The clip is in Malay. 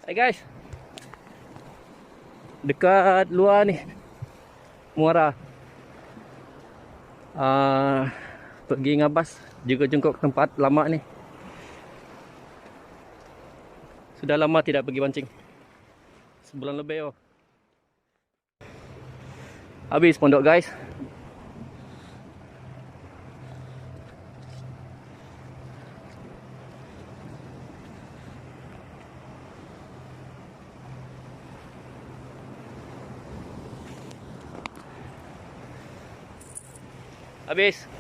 Hai guys, dekat luar ni Muara. Pergi ngabas juga jengkok tempat lama ni. Sudah lama tidak pergi pancing. Sebulan lebih oh. Habis pondok guys. Habis.